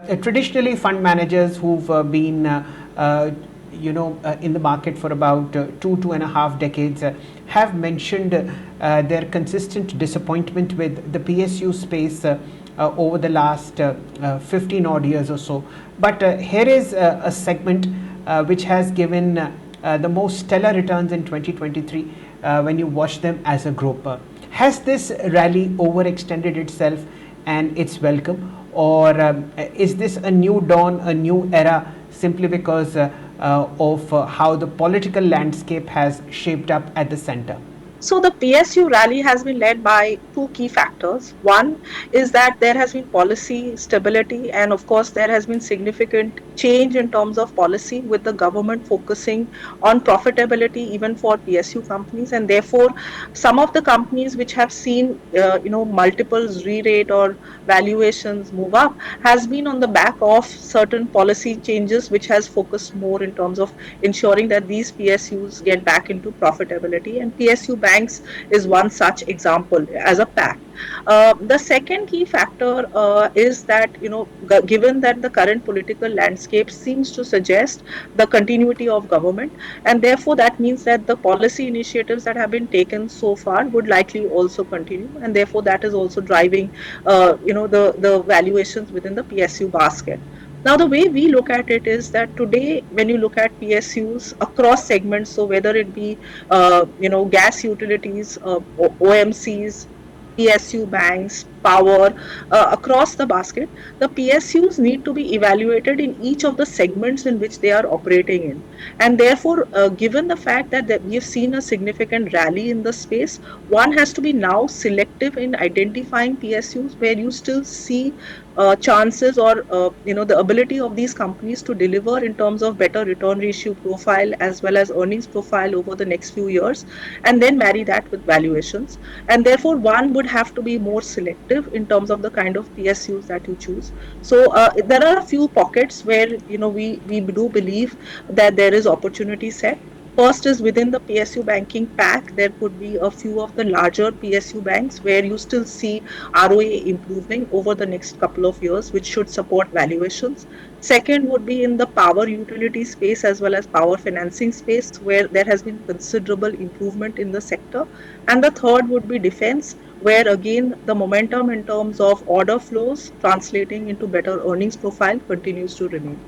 Traditionally, fund managers who've been in the market for about 2.5 decades have mentioned their consistent disappointment with the PSU space over the last 15 odd years or so. But here is a segment which has given the most stellar returns in 2023 when you watch them as a group. Has this rally overextended itself and it's welcome, or is this a new dawn, a new era, simply because of how the political landscape has shaped up at the center? So the PSU rally has been led by two key factors. One is that there has been policy stability, and of course there has been significant change in terms of policy, with the government focusing on profitability even for PSU companies, and therefore some of the companies which have seen multiples re-rate or valuations move up has been on the back of certain policy changes which has focused more in terms of ensuring that these PSUs get back into profitability, and PSU banks is one such example as a pact. The second key factor is that, given that the current political landscape seems to suggest the continuity of government, and therefore that means that the policy initiatives that have been taken so far would likely also continue, and therefore that is also driving, the valuations within the PSU basket. Now, the way we look at it is that today, when you look at PSUs across segments, so whether it be, gas utilities, OMCs, PSU banks, power, across the basket, the PSUs need to be evaluated in each of the segments in which they are operating in. And therefore, given the fact that we have seen a significant rally in the space, one has to be now selective in identifying PSUs where you still see chances, or the ability of these companies to deliver in terms of better return ratio profile as well as earnings profile over the next few years, and then marry that with valuations. And therefore one would have to be more selective in terms of the kind of PSUs that you choose. So there are a few pockets where we do believe that there is opportunity set. First is within the PSU banking pack, there could be a few of the larger PSU banks where you still see ROA improving over the next couple of years, which should support valuations. Second would be in the power utility space as well as power financing space, where there has been considerable improvement in the sector. And the third would be defense, where again the momentum in terms of order flows translating into better earnings profile continues to remain.